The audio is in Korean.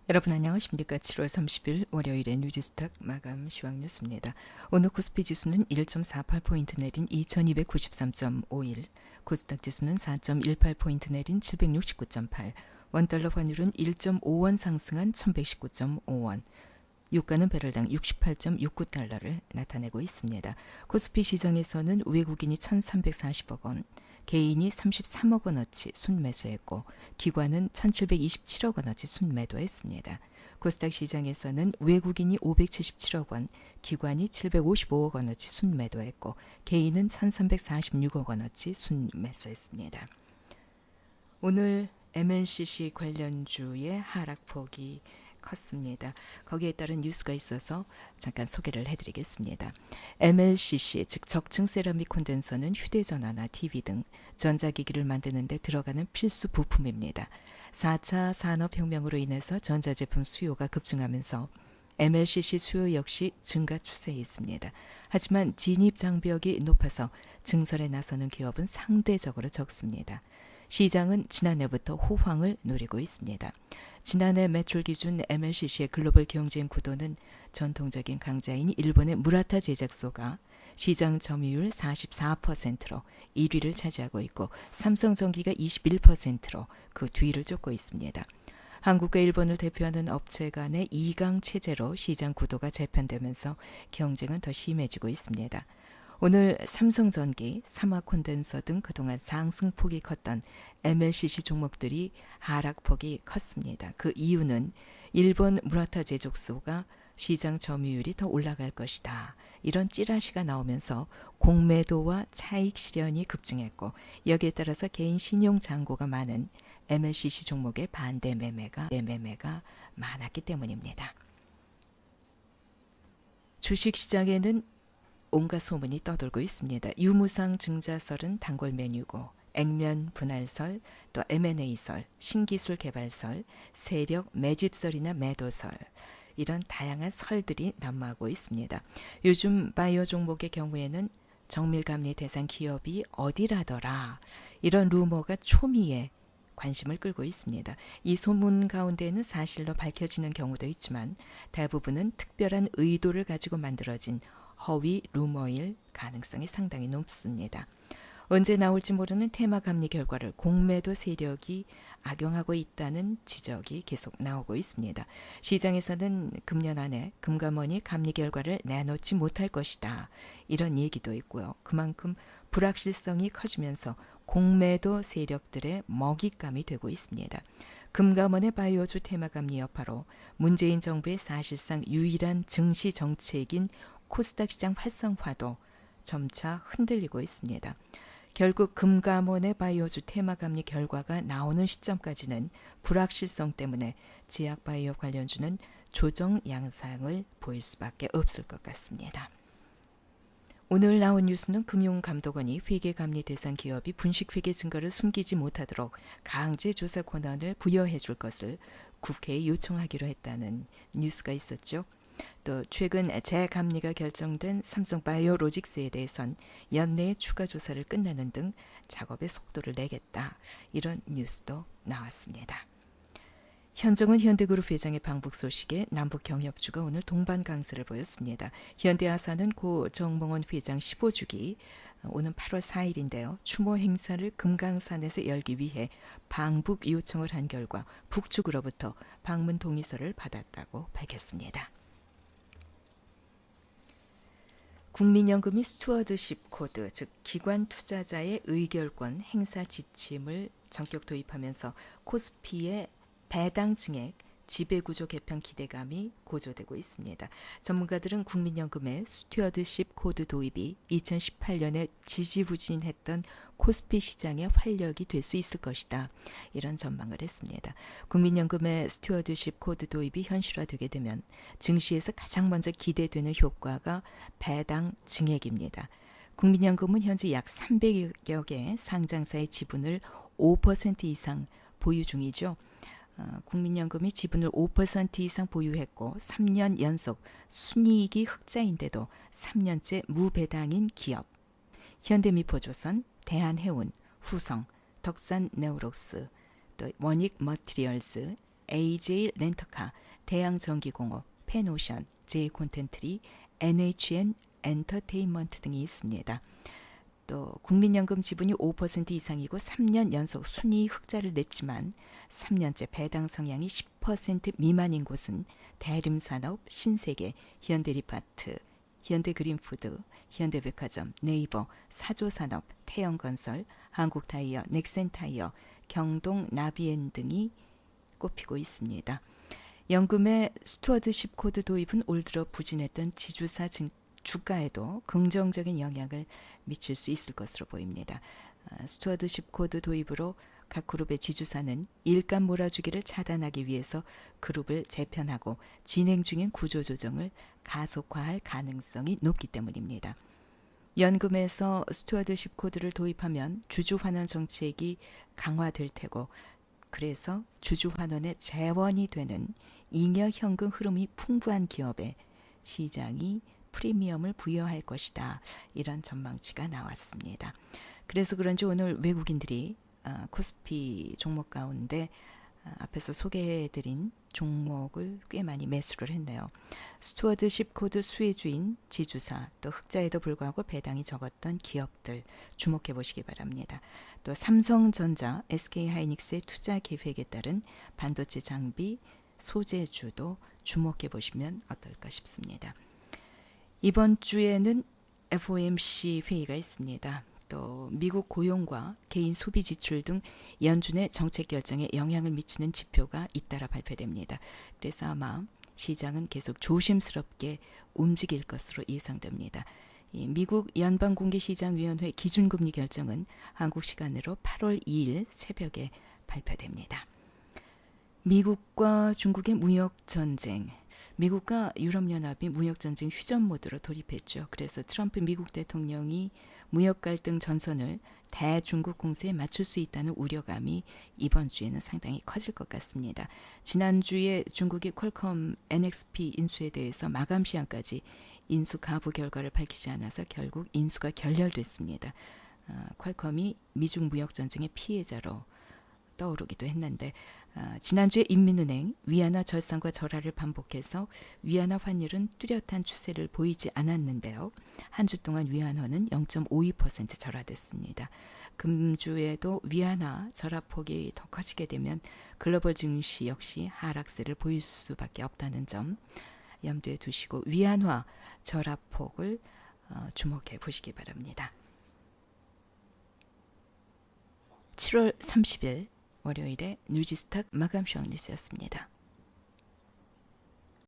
여러분 안녕하십니까? 7월 30일 월요일의 뉴지스탁 마감 시황 뉴스입니다. 오늘 코스피 지수는 1.48포인트 내린 2293.51, 코스닥 지수는 4.18포인트 내린 769.8, 원달러 환율은 1.5원 상승한 1119.5원, 유가는 배럴당 68.69달러를 나타내고 있습니다. 코스피 시장에서는 외국인이 1,340억 원, 개인이 33억 원어치 순매수했고 기관은 1,727억 원어치 순매도했습니다. 코스닥 시장에서는 외국인이 577억 원, 기관이 755억 원어치 순매도했고 개인은 1,346억 원어치 순매수했습니다. 오늘 MNCC 관련주의 하락폭이 컸습니다. 거기에 따른 뉴스가 있어서 잠깐 소개를 해드리겠습니다. MLCC, 즉 적층 세라믹 콘덴서는 휴대전화나 TV 등 전자기기를 만드는 데 들어가는 필수 부품입니다. 4차 산업혁명으로 인해서 전자제품 수요가 급증하면서 MLCC 수요 역시 증가 추세에 있습니다. 하지만 진입 장벽이 높아서 증설에 나서는 기업은 상대적으로 적습니다. 시장은 지난해부터 호황을 누리고 있습니다. 지난해 매출 기준 MLCC의 글로벌 경쟁 구도는 전통적인 강자인 일본의 무라타 제작소가 시장 점유율 44%로 1위를 차지하고 있고 삼성전기가 21%로 그 뒤를 쫓고 있습니다. 한국과 일본을 대표하는 업체 간의 2강 체제로 시장 구도가 재편되면서 경쟁은 더 심해지고 있습니다. 오늘 삼성전기, 삼화콘덴서 등 그동안 상승폭이 컸던 MLCC 종목들이 하락폭이 컸습니다. 그 이유는 일본 무라타 제조소가 시장 점유율이 더 올라갈 것이다. 이런 찌라시가 나오면서 공매도와 차익 실현이 급증했고 여기에 따라서 개인 신용 잔고가 많은 MLCC 종목의 반대 매매가 많았기 때문입니다. 주식시장에는 온갖 소문이 떠돌고 있습니다. 유무상 증자설은 단골 메뉴고 액면 분할설, 또 M&A설, 신기술 개발설, 세력 매집설이나 매도설 이런 다양한 설들이 난무하고 있습니다. 요즘 바이오 종목의 경우에는 정밀감리 대상 기업이 어디라더라 이런 루머가 초미에 관심을 끌고 있습니다. 이 소문 가운데는 사실로 밝혀지는 경우도 있지만 대부분은 특별한 의도를 가지고 만들어진 허위 루머일 가능성이 상당히 높습니다. 언제 나올지 모르는 테마 감리 결과를 공매도 세력이 악용하고 있다는 지적이 계속 나오고 있습니다. 시장에서는 금년 안에 금감원이 감리 결과를 내놓지 못할 것이다. 이런 얘기도 있고요. 그만큼 불확실성이 커지면서 공매도 세력들의 먹잇감이 되고 있습니다. 금감원의 바이오주 테마 감리 여파로 문재인 정부의 사실상 유일한 증시 정책인 코스닥 시장 활성화도 점차 흔들리고 있습니다. 결국 금감원의 바이오주 테마 감리 결과가 나오는 시점까지는 불확실성 때문에 제약 바이오 관련주는 조정 양상을 보일 수밖에 없을 것 같습니다. 오늘 나온 뉴스는 금융감독원이 회계 감리 대상 기업이 분식 회계 증거를 숨기지 못하도록 강제 조사 권한을 부여해 줄 것을 국회에 요청하기로 했다는 뉴스가 있었죠. 또 최근 재감리가 결정된 삼성바이오로직스에 대해선 연내에 추가 조사를 끝내는 등 작업의 속도를 내겠다. 이런 뉴스도 나왔습니다. 현정은 현대그룹 회장의 방북 소식에 남북 경협주가 오늘 동반 강세를 보였습니다. 현대아사는 고 정몽원 회장 15주기 오는 8월 4일인데요. 추모 행사를 금강산에서 열기 위해 방북 요청을 한 결과 북측으로부터 방문 동의서를 받았다고 밝혔습니다. 국민연금이 스튜어드십 코드, 즉 기관 투자자의 의결권 행사 지침을 전격 도입하면서 코스피의 배당 증액, 지배구조 개편 기대감이 고조되고 있습니다. 전문가들은 국민연금의 스튜어드십 코드 도입이 2018년에 지지부진했던 코스피 시장의 활력이 될 수 있을 것이다. 이런 전망을 했습니다. 국민연금의 스튜어드십 코드 도입이 현실화되게 되면 증시에서 가장 먼저 기대되는 효과가 배당 증액입니다. 국민연금은 현재 약 300여 개 상장사의 지분을 5% 이상 보유 중이죠. 국민연금이 지분을 5% 이상 보유했고 3년 연속 순이익이 흑자인데도 3년째 무배당인 기업 현대미포조선, 대한해운, 후성, 덕산네오록스, 또 원익머티리얼스, AJ 렌터카, 대양전기공업, 펜오션, J콘텐트리, NHN 엔터테인먼트 등이 있습니다. 또 국민연금 지분이 5% 이상이고 3년 연속 순이익 흑자를 냈지만 3년째 배당 성향이 10% 미만인 곳은 대림산업, 신세계, 현대리파트, 현대그린푸드, 현대백화점, 네이버, 사조산업, 태영건설, 한국타이어, 넥센타이어, 경동, 나비엔 등이 꼽히고 있습니다. 연금의 스튜어드십 코드 도입은 올 들어 부진했던 지주사 주가에도 긍정적인 영향을 미칠 수 있을 것으로 보입니다. 스튜어드십 코드 도입으로 각 그룹의 지주사는 일감 몰아주기를 차단하기 위해서 그룹을 재편하고 진행 중인 구조조정을 가속화할 가능성이 높기 때문입니다. 연금에서 스튜어드십 코드를 도입하면 주주환원 정책이 강화될 테고 그래서 주주환원의 재원이 되는 잉여 현금 흐름이 풍부한 기업에 시장이 프리미엄을 부여할 것이다. 이런 전망치가 나왔습니다. 그래서 그런지 오늘 외국인들이 코스피 종목 가운데 앞에서 소개해드린 종목을 꽤 많이 매수를 했네요. 스튜어드십 코드 수혜주인 지주사, 또 흑자에도 불구하고 배당이 적었던 기업들 주목해 보시기 바랍니다. 또 삼성전자, SK하이닉스의 투자 계획에 따른 반도체 장비, 소재주도 주목해 보시면 어떨까 싶습니다. 이번 주에는 FOMC 회의가 있습니다. 또 미국 고용과 개인 소비 지출 등 연준의 정책 결정에 영향을 미치는 지표가 잇따라 발표됩니다. 그래서 아마 시장은 계속 조심스럽게 움직일 것으로 예상됩니다. 미국 연방공개시장위원회 기준금리 결정은 한국 시간으로 8월 2일 새벽에 발표됩니다. 미국과 중국의 무역전쟁, 미국과 유럽연합이 무역전쟁 휴전 모드로 돌입했죠. 그래서 트럼프 미국 대통령이 무역 갈등 전선을 대중국 공세에 맞출 수 있다는 우려감이 이번 주에는 상당히 커질 것 같습니다. 지난주에 중국이 퀄컴 NXP 인수에 대해서 마감 시한까지 인수 가부 결과를 밝히지 않아서 결국 인수가 결렬됐습니다. 퀄컴이 미중 무역전쟁의 피해자로 떠오르기도 했는데 지난주에 인민은행 위안화 절상과 절하를 반복해서 위안화 환율은 뚜렷한 추세를 보이지 않았는데요. 한 주 동안 위안화는 0.52% 절하됐습니다. 금주에도 위안화 절하폭이 더 커지게 되면 글로벌 증시 역시 하락세를 보일 수밖에 없다는 점 염두에 두시고 위안화 절하폭을 주목해 보시기 바랍니다. 7월 30일 월요일에 뉴지스탁 마감 시황 뉴스였습니다.